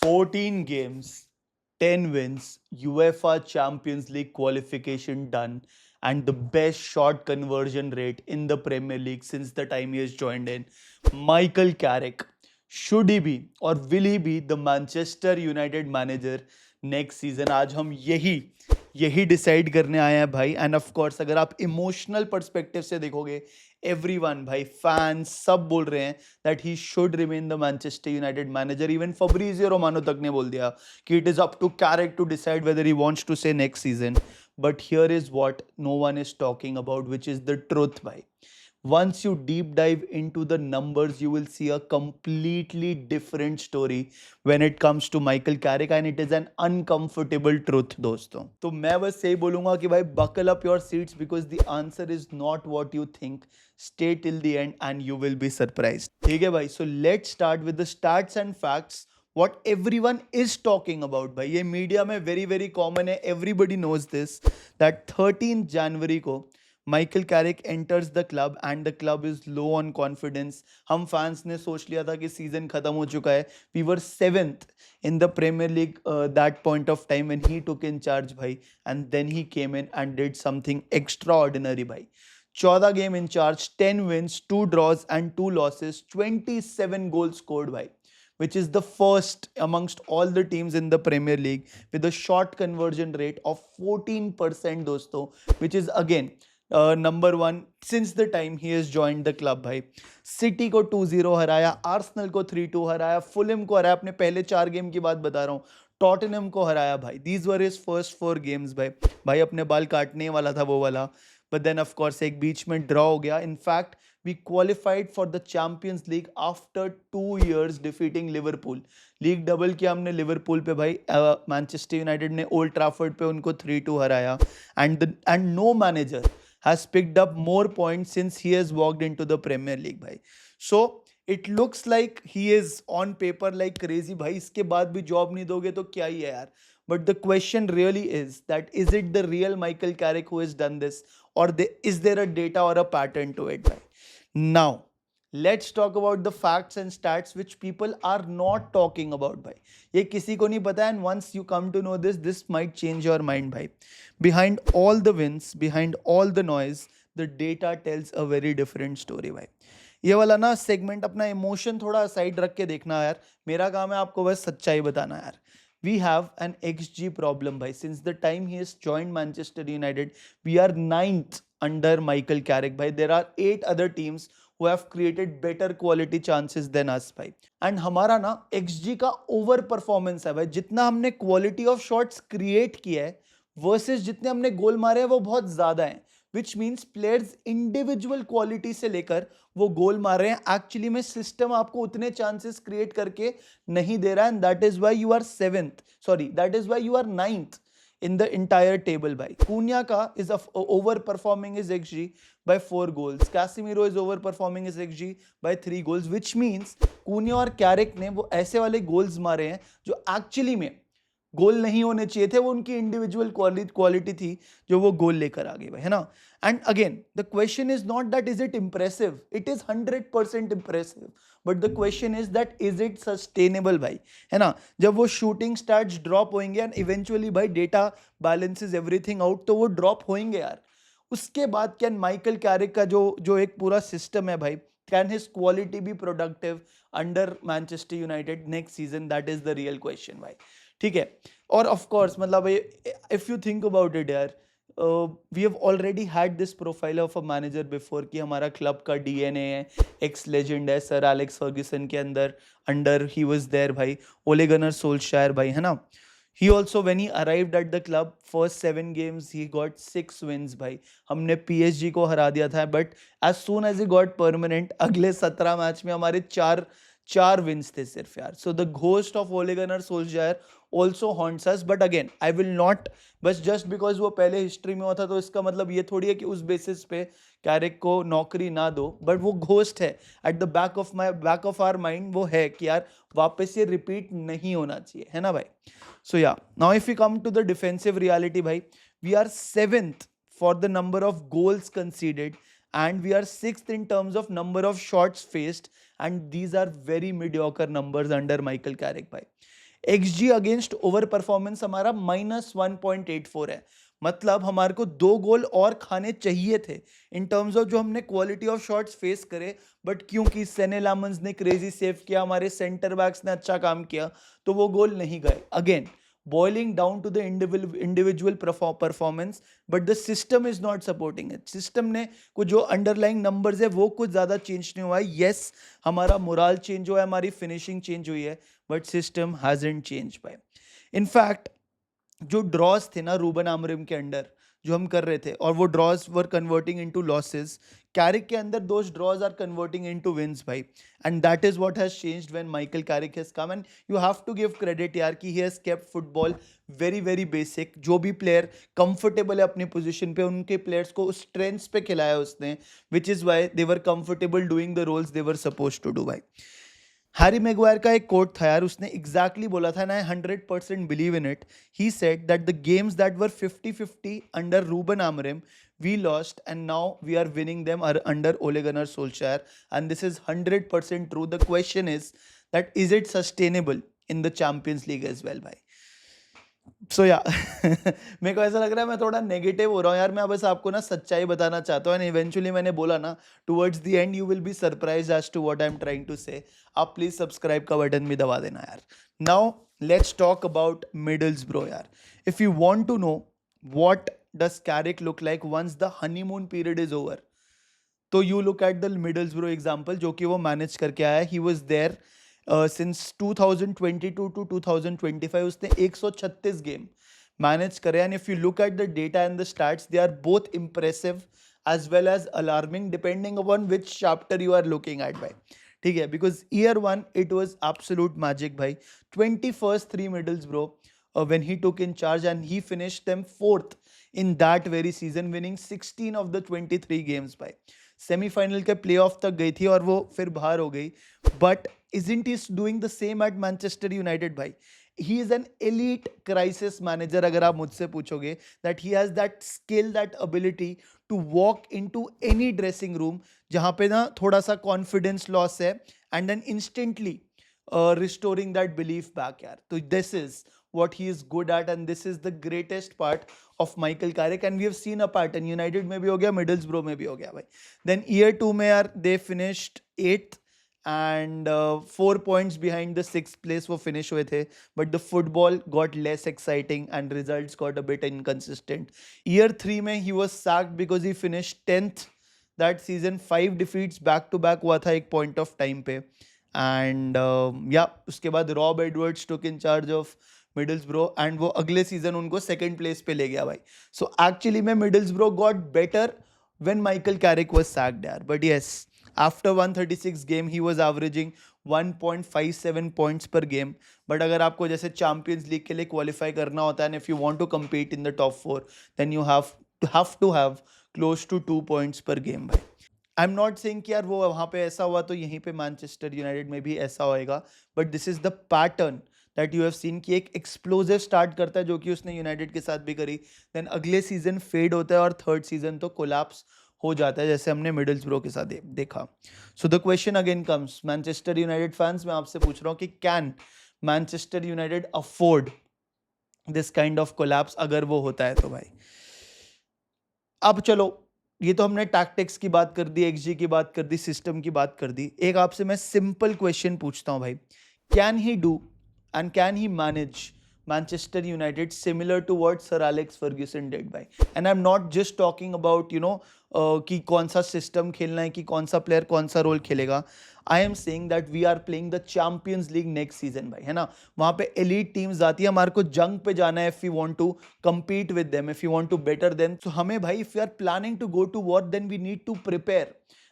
14 games, 10 wins, UEFA Champions League qualification done, and the best shot conversion rate in the Premier League since the time he has joined in. Michael Carrick, should he be or will he be the Manchester United manager next season? आज हम यही decide करने आए हैं भाई. End of course अगर आप emotional perspective से देखोगे, एवरीवन भाई, फैंस सब बोल रहे हैं that he should remain the Manchester United manager. Even Fabrizio Romano तक ने बोल दिया कि it is up to Carrick to decide whether he wants to stay next season. But here is what no one is talking about, which is the truth भाई. Once you deep dive into the numbers, you will see a completely different story when it comes to Michael Carrick, and it is an uncomfortable truth दोस्तों. तो मैं बस यही बोलूंगा कि भाई buckle up your seats because the answer is not what you think. Stay till the end and you will be surprised. ठीक है भाई, so let's start with the stats and facts. What everyone is talking about भाई, ये media में very very common है, everybody knows this, that 13 जनवरी को Michael Carrick enters the club and the club is low on confidence. हम fans ने सोच लिया था कि सीजन खत्म हो चुका है. We were 7th in the Premier League that point of time when he took in charge भाई, and then he came in and did something extraordinary भाई. 14 game in charge, 10 wins, 2 draws and 2 losses, 27 goals scored भाई, which is the first amongst all the teams in the Premier League with a shot conversion rate of 14% दोस्तों, which is again number 1 since the time he has joined the club भाई. City को 2-0 हराया, Arsenal को 3-2 हराया, Fulham को हराया, अपने पहले 4 गेम की बात बता रहा हूँ, टॉटनहम को हराया भाई. These were his first 4 games भाई अपने बाल काटने वाला था वो वाला. बट देन ऑफ कोर्स एक बीच में ड्रॉ हो गया. In fact we qualified for the Champions League after 2 years defeating Liverpool. League double किया हमने लिवरपूल पे भाई. मैनचेस्टर यूनाइटेड ने ओल्ड ट्रैफर्ड पे उनको 3-2 हराया. And no manager has picked up more points since he has walked into the Premier League भाई. So it looks like he is on paper like crazy भाई. इसके बाद भी जॉब नहीं दोगे तो क्या ही है यार. But the question really is that is it the real Michael Carrick who has done this, or is there a data or a pattern to it भाई. Now let's talk about the facts and stats which people are not talking about भाई. ये किसी को नहीं पता, and once you come to know this might change your mind भाई. Behind all the wins, behind all the noise, the data tells a very different story भाई. ये वाला ना सेगमेंट अपना इमोशन थोड़ा साइड रख के देखना यार. मेरा काम है आपको बस सच्चाई बताना यार. We have an XG problem भाई. Since the time he has joined Manchester United, we are 9th under Michael Carrick भाई. There are 8 other teams who have created better quality chances than us भाई. And हमारा ना XG का over performance है भाई. जितना हमने क्वालिटी ऑफ शॉट्स क्रिएट किया है वर्सेस जितने हमने गोल मारे हैं वो बहुत ज्यादा हैं. Which means players individual quality से लेकर वो गोल मार रहे हैं. एक्चुअली में सिस्टम आपको उतने चांसेस क्रिएट करके नहीं दे रहा है. And that is why you are 7th, sorry that is why you are 9th in the entire table भाई. Cunha का is over performing his XG by 4 goals. Casemiro is over performing his XG by 3 goals, which means Cunha और Carrick ने वो ऐसे वाले goals मारे हैं जो एक्चुअली में गोल नहीं होने चाहिए थे. वो उनकी इंडिविजुअल क्वालिटी थी जो वो गोल लेकर आ गए भाई, है ना. And again the question is not that is it impressive, it is 100% impressive, but the question is that is it sustainable भाई, है ना. जब वो शूटिंग स्टैट्स ड्रॉप होंगे एंड इवेंचुअली भाई डेटा बैलेंसेस एवरीथिंग आउट, तो वो ड्रॉप होंगे यार. उसके बाद कैन माइकल कैरिक का जो एक पूरा सिस्टम है भाई, can his quality be productive under Manchester United next season? That is the real question भाई. ठीक है. और ऑफ कोर्स मतलब if you think about it यार, we have already had this profile of a manager before कि हमारा club का DNA है, एक्स लेजेंड है सर एलेक्स फर्ग्यूसन के अंडर ही वाज देयर भाई. ओले गनर सोल्शायर भाई, है ना. He also when he arrived at the club, first 7 games he got 6 wins भाई. हमने PSG को हरा दिया था, but as soon as he got permanent अगले 17 मैच में हमारे चार विंस थे सिर्फ यार. So the ghost of Ole Gunnar Solskjaer also haunts us. But again I will not, बस जस्ट बिकॉज वो पहले हिस्ट्री में हुआ था तो इसका मतलब ये थोड़ी है कि उस बेसिस पे कैरिक को नौकरी ना दो. बट वो घोस्ट है at the back of our mind, वो है कि यार वापस ये रिपीट नहीं होना चाहिए, है ना भाई. So yeah now if you come to the defensive reality भाई, we are 7th for the number of goals conceded and we are 6th in terms of number of shots faced, and these are very mediocre numbers under Michael Carrick भाई. XG against over performance हमारा -1.84 है, मतलब हमारे को 2 गोल और खाने चाहिए थे इन टर्म्स ऑफ जो हमने क्वालिटी ऑफ शॉट्स फेस करे, बट क्योंकि सेने लामंस ने क्रेजी सेव किया, हमारे सेंटर बैक्स ने अच्छा काम किया, तो वो गोल नहीं गए. Again boiling down to the individual performance, but the system is not supporting it. System ने कुछ जो underlying numbers है वो कुछ ज़्यादा change नहीं हुआ है. Yes, हमारा morale change हुआ है, हमारी finishing change हुई है, but system hasn't changed by. In fact, जो ड्रॉज थे ना रूबन आमरिम के अंडर जो हम कर रहे थे, और वो draws were converting into losses, Carrick के अंदर those draws are converting into wins भाई. And that is what has changed when Michael Carrick has come. And you have to give credit यार कि he has kept football very very basic. जो भी player comfortable है अपनी position पे, उनके players को उस स्ट्रेंथ पे खिलाया उसने, which is why they were comfortable doing the roles they were suppose to do भाई. हैरी मैगवायर का एक कोट था यार, उसने एग्जैक्टली बोला था, ना, I 100% believe in it. He said that the games that were 50-50 under Ruben Amorim we lost, and now we are winning them under Ole Gunnar Solskjaer, and this is 100% true. The question is it sustainable in the Champions League as well भाई. So या मेरे को ऐसा लग रहा है मैं थोड़ा नेगेटिव हो रहा हूँ यार. मैं बस आपको ना सच्चाई बताना चाहता हूँ, एंड इवेंचुअली मैंने बोला ना, towards the end you will be surprise as to what I am trying to say. आप प्लीज सब्सक्राइब का बटन भी दबा देना यार. Now let's talk about Middlesbrough यार. If you want to know what does Carrick look like once the honeymoon period is over, तो you look at the Middlesbrough example जो कि वो मैनेज करके आया. He was there since 2022 to 2025. उसने 136 game manage करे, and if you look at the data and the stats, they are both impressive as well as alarming depending upon which chapter you are looking at भाई. ठीक है, because year 1 it was absolute magic भाई. 21st 3 Middlesbrough when he took in charge, and he finished them 4th in that very season, winning 16 of the 23 games भाई. Semifinal के playoff तक गई थी और वो फिर बाहर हो गई. But isn't he doing the same at Manchester United भाई? He is an elite crisis manager अगर आप मुझसे पूछोगे, that he has that skill, that ability to walk into any dressing room जहाँ पे ना थोड़ा सा confidence loss है, and then instantly restoring that belief back यार. तो this is what he is good at, and this is the greatest part of Michael Carrick, and we have seen a pattern. United में भी हो गया, Middlesbrough में भी हो गया भाई. Then year 2 में यार they finished 8th and 4 points behind the 6th place वो finish हुए थे, but the football got less exciting and results got a bit inconsistent. Year 3 में he was sacked because he finished 10th that season. 5 defeats back to back हुआ था एक point of time पे, and उसके बाद Rob Edwards took in charge of Middlesbrough, and वो अगले season उनको सेकंड प्लेस पे ले गया भाई. सो एक्चुअली में Middlesbrough got better when Michael Carrick was sacked यार. But yes, after 136 game he was averaging 1.57 points पर गेम. बट अगर आपको जैसे चैंपियंस लीग के लिए क्वालिफाई करना होता है, and if you want to compete in the top 4, then you have to have close to 2 points पर गेम भाई. आई एम नॉट सेइंग कि यार वो वहाँ पे ऐसा हुआ तो यहीं पे मैनचेस्टर यूनाइटेड में भी ऐसा होएगा, but this is the pattern that you have seen कि एक एक्सप्लोजिव स्टार्ट करता है, जो कि उसने यूनाइटेड के साथ भी करी, देन अगले सीजन फेड होता है और थर्ड सीजन तो कोलैप्स हो जाता है, जैसे हमने मिडल्सब्रो के साथ देखा. So the question again comes, Manchester United fans, मैं आपसे पूछ रहा हूँ कि can Manchester United afford this kind of collapse अगर वो होता है तो भाई. अब चलो, ये तो हमने टैक्टिक्स की बात कर दी, एक्सजी की बात कर दी, सिस्टम की बात कर दी. एक आपसे मैं सिंपल क्वेश्चन पूछता हूँ भाई, can he do and can he manage Manchester United similar to what Sir Alex Ferguson did by? And I'm not just talking about कि कौन सा सिस्टम खेलना है, कि कौन सा प्लेयर कौन सा रोल खेलेगा. I am saying that we are playing the Champions League next season भाई, है ना. वहाँ पे एलीट टीम्स आती है, हमारे को जंग पे जाना है. If you want to compete with them, if you want to better them, तो हमें भाई, if you are planning to go to war, then we need to prepare.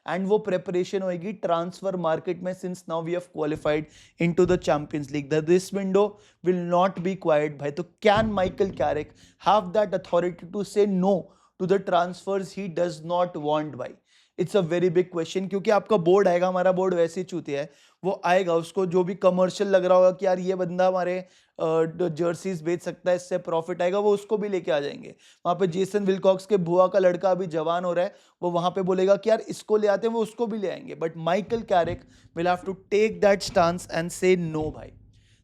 And वो प्रेपरेशन होगी ट्रांसफर मार्केट में, since now we have qualified into the Champions League. This window will not be quiet भाई. तो can Michael Carrick have that authority to say no to the transfers he does not want भाई? It's a very big question, क्योंकि आपका board आएगा, हमारा board वैसे ही चूतिया है, वो आएगा, उसको जो भी कमर्शियल लग रहा होगा कि यार ये बंदा हमारे जर्सीज बेच सकता है, इससे प्रॉफिट आएगा, वो उसको भी लेके आ जाएंगे. वहां पे जेसन विलकॉक्स के बुआ का लड़का अभी जवान हो रहा है, वो वहां पे बोलेगा कि यार इसको ले आते हैं, वो उसको भी ले आएंगे. But Michael Carrick will have to take that stance and say no भाई.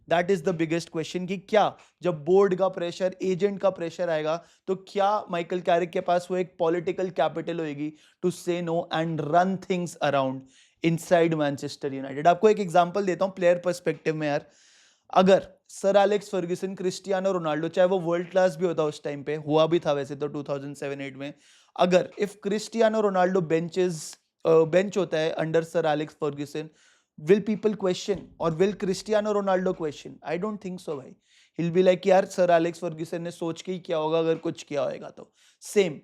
That is the biggest question कि क्या जब बोर्ड का प्रेशर, एजेंट का प्रेशर आएगा, तो क्या माइकल कैरिक के पास वो एक पॉलिटिकल कैपिटल होगी to say no and run things around inside Manchester United. आपको एक एग्जांपल देता हूं प्लेयर पर्सपेक्टिव में यार। अगर sir Alex Fergusson, Cristiano Ronaldo, चाहे वो वर्ल्ड क्लास भी होता उस टाइम पे, हुआ भी था वैसे तो 2007-8 में, अगर इफ क्रिस्टियानो रोनाल्डो बेंच होता है under sir Alex Fergusson, will people question or will Cristiano Ronaldo question? I don't think so भाई। he'll be like यार सर एलेक्स फर्ग्यूसन ने सोच के ही किया होगा अगर कुछ किया होगा तो। सेम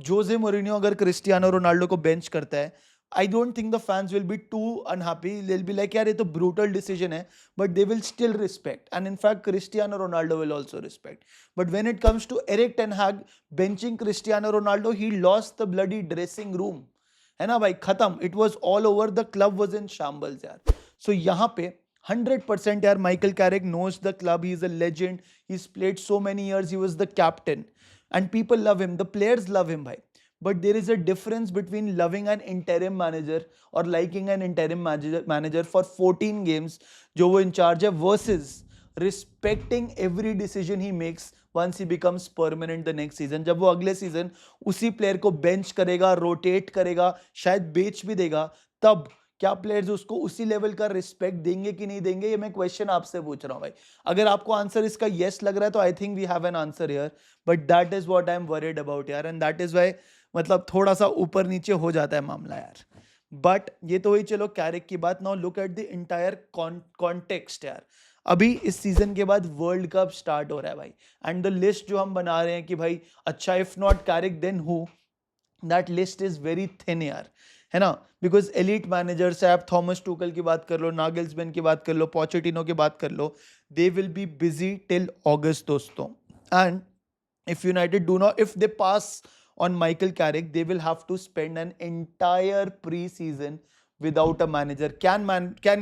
जोजे मोरिनियो अगर क्रिस्टियानो रोनाल्डो को बेंच करता है, I don't think the fans will be too unhappy. They'll be like यार ये तो brutal decision है, but they will still respect, and in fact Cristiano Ronaldo will also respect. But when it comes to Erik ten Hag benching Cristiano Ronaldo, he lost the bloody dressing room, है ना भाई, खत्म। It was all over, the club was in shambles यार। So यहाँ पे 100% यार Michael Carrick knows the club, he is a legend, he is played so many years, he was the captain and people love him, the players love him भाई। But there is a difference between loving an interim manager और liking an interim manager for 14 games जो वो in charge है, versus respecting every decision he makes once he becomes permanent the next season। जब वो अगले season उसी player को bench करेगा, रोटेट करेगा, शायद बेच भी देगा, तब क्या प्लेयर्स उसको उसी लेवल का रिस्पेक्ट देंगे कि नहीं देंगे, ये मैं क्वेश्चन आपसे पूछ रहा हूं भाई। अगर आपको आंसर इसका यस लग रहा है तो I think we have an answer here, but that is what I am worried about यार, एंड दैट इज व्हाई मतलब थोड़ा सा ऊपर नीचे हो जाता है मामला यार। बट ये तो वही, चलो कैरिक की बात। Now look at the entire context यार। अभी इस सीजन के बाद वर्ल्ड कप स्टार्ट हो रहा है भाई, एंड द लिस्ट जो हम बना रहे हैं कि भाई अच्छा if not Carrick then who, that list is very thin यार, है ना। बिकॉज एलिट मैनेजर्स है, आप थॉमस टूकल की बात कर लो, नागल्समैन की बात कर लो, पोचेटिनो की बात कर लो, they will be busy till August दोस्तों। And if United do not, if they pass on Michael Carrick, they will have to spend an entire pre-season without a manager. Can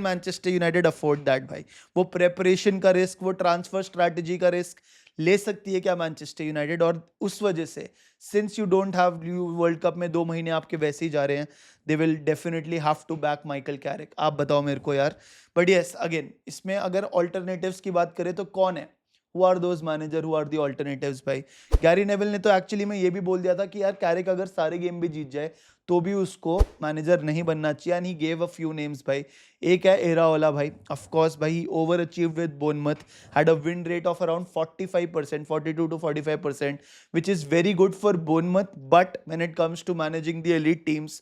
Manchester United afford that भाई? वो preparation का risk, वो transfer strategy का risk ले सकती है क्या Manchester United? और उस वजह से since you don't have world cup में 2 महीने आपके वैसे ही जा रहे हैं, they will definitely have to back Michael Carrick। आप बताओ मेरे को यार। But yes, again इसमें अगर alternatives की बात करें तो कौन है? Who are those manager, who are the alternatives भाई? गैरी नेविल ने तो एक्चुअली में ये भी बोल दिया था कि यार कैरिक अगर सारे गेम भी जीत जाए तो भी उसको मैनेजर नहीं बनना चाहिए, and he gave a few names भाई। एक है एराओला भाई, ऑफ कोर्स भाई, he overachieved with Bournemouth, had a win rate of around 45%, 42 to 45%, which is very good for Bournemouth, but when it comes to managing the elite teams,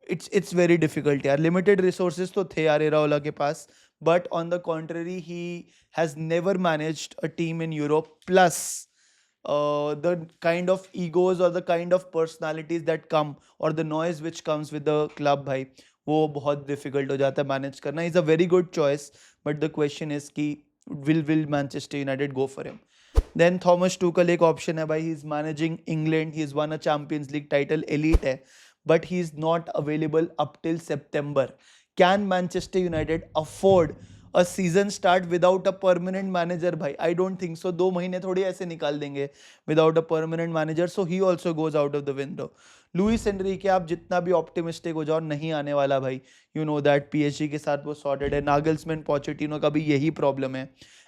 it's very difficult यार। Limited resources तो थे यार एराओला के पास, but on the contrary he has never managed a team in Europe, plus the kind of egos or the kind of personalities that come or the noise which comes with the club भाई, वो बहुत difficult हो जाता है manage करना। He's a very good choice, but the question is कि will Manchester United go for him? Then Thomas Tuchel एक option है भाई, he's managing England, he's won a Champions League title, elite है, but he's not available up till September. Can Manchester United afford a season start without a permanent manager भाई? I don't think so। 2 महीने थोड़ी ऐसे निकाल देंगे without a permanent manager, so he also goes out of the window। Luis Enrique आप जितना भी optimistic हो जाओ, नहीं आने वाला भाई। यू नो दैट पीएसजी के साथ वो सॉर्टेड है। नागल्समैन पोचेटिनो का भी यही प्रॉब्लम है,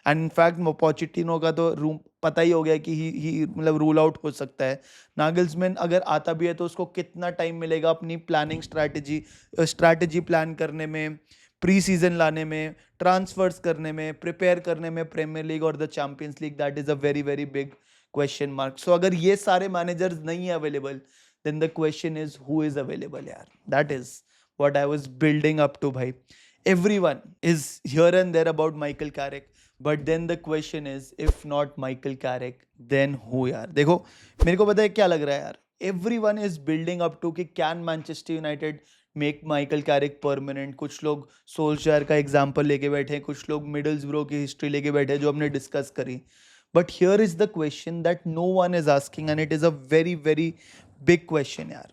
एंड इनफैक्ट पोचेटिनो का तो रूम पता ही हो गया कि ही मतलब रूल आउट हो सकता है। नागल्समैन अगर आता भी है तो उसको कितना टाइम मिलेगा अपनी प्लानिंग स्ट्रैटेजी प्लान करने में, प्री सीजन लाने में, ट्रांसफर्स करने में, प्रिपेयर करने में प्रीमियर लीग और the Champions League? That is a very very big question mark. So अगर ये सारे मैनेजर्स नहीं है available, then the question is who is available यार? That is what I was building up to भाई। Everyone is here and there about Michael Carrick, but then the question is if not Michael Carrick then who यार? देखो मेरे को पता है क्या लग रहा है यार, everyone is building up to कि can Manchester United make Michael Carrick permanent। कुछ लोग सोल्शर का एग्जाम्पल लेके बैठे हैं, कुछ लोग मिडल्सब्रो की हिस्ट्री लेके बैठे हैं जो हमने डिस्कस करी। But here is the question that no one is asking, and it is a very very big question यार।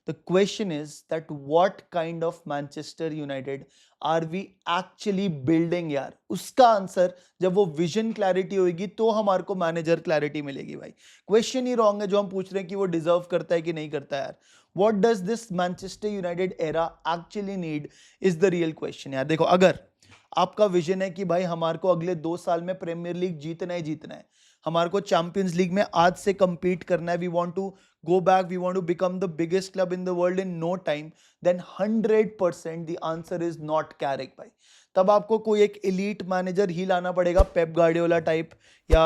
The question is that what kind of Manchester United are we actually building यार? उसका answer जब वो vision clarity होगी तो हमारे को manager clarity मिलेगी भाई। क्वेश्चन ही रॉन्ग है जो हम पूछ रहे हैं कि वो डिजर्व करता है कि नहीं करता यार। What does this Manchester United era actually need is the real question यार। देखो अगर आपका विजन है कि भाई हमारे को अगले 2 साल में प्रीमियर लीग जीतना ही जीतना है, हमारे को चैंपियंस लीग में आज से compete करना है, we want to go back, we want to become the biggest club in the world in no time, then 100% the answer is not Carrick भाई. तब आपको कोई एक elite मैनेजर ही लाना पड़ेगा, पेप गार्डियोला टाइप या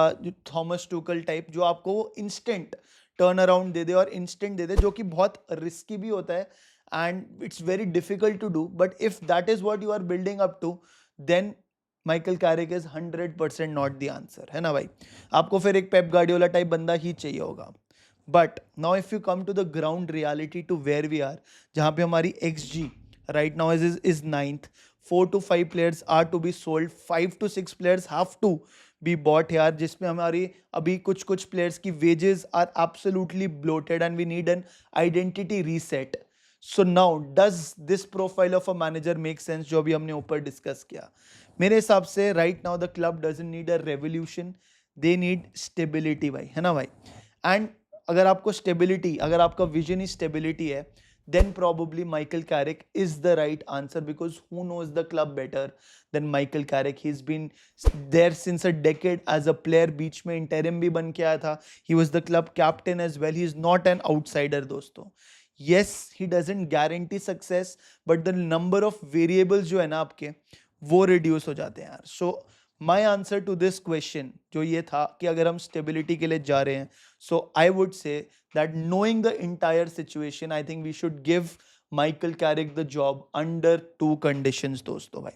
थॉमस टूकल टाइप, जो आपको इंस्टेंट टर्न अराउंड दे दे और इंस्टेंट दे दे, जो कि बहुत रिस्की भी होता है and it's very difficult to do. But if that is what you are building up to, then Michael Carrick is 100% not the answer, है ना भाई. आपको फिर एक पेप गार्डियोला टाइप बंदा ही चाहिए होगा. But now if you come to the ground reality to where we are, जहां पे हमारी XG right now is 9th, 4 to 5 players are to be sold, 5 to 6 players have to be bought यार, जिसमें हमारी अभी कुछ कुछ प्लेयर्स की wages are absolutely bloated and we need an identity reset. So now does this profile of a manager make sense, जो अभी हमने ऊपर डिस्कस किया. मेरे हिसाब से right now the club doesn't need a revolution, they need stability भाई, है ना भाई. एंड अगर आपको स्टेबिलिटी, अगर आपका विजन ही स्टेबिलिटी है, then probably Michael Carrick is the right answer, because who knows the club better than Michael Carrick. He's been there since a decade as a player, बीच में interim भी बन के आया था, he was the club captain as well, he is not an outsider दोस्तों. Yes, he doesn't guarantee success, but the number of variables जो है ना आपके, वो reduce हो जाते हैं यार. So my answer to this question जो ये था कि अगर हम stability के लिए जा रहे हैं, so I would say that knowing the entire situation, I think we should give Michael Carrick the job under 2 conditions दोस्तों भाई.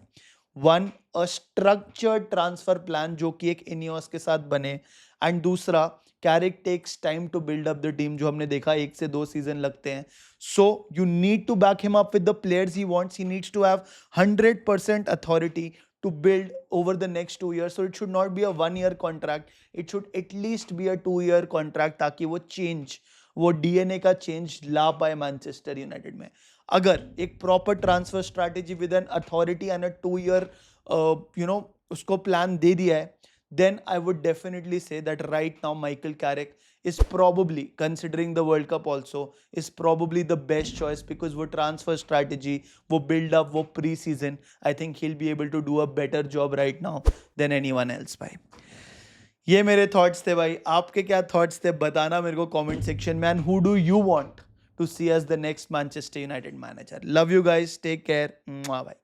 One, a structured transfer plan जो कि एक इनियोस के साथ बने, एंड दूसरा, Carrick takes time to build up the team, जो हमने देखा 1 से 2 सीजन लगते हैं. So you need to back him up with the players he wants. He needs to have 100% authority to build over the next 2 years. So it should not be a 1-year contract. It should at least be a 2-year contract, ताकि वो change, वो DNA का change ला पाए Manchester United में. अगर एक proper transfer strategy with an authority and a 2-year उसको plan दे दिया है, then I would definitely say that right now Michael Carrick is probably, considering the World Cup also, is probably the best choice, because वो transfer strategy, वो build up, वो pre-season, I think he'll be able to do a better job right now than anyone else भाई. ये मेरे thoughts थे भाई. आपके क्या थॉट्स थे बताना मेरे को कमेंट सेक्शन में. And who do you want to see as the next Manchester United manager. Love you guys, take care भाई.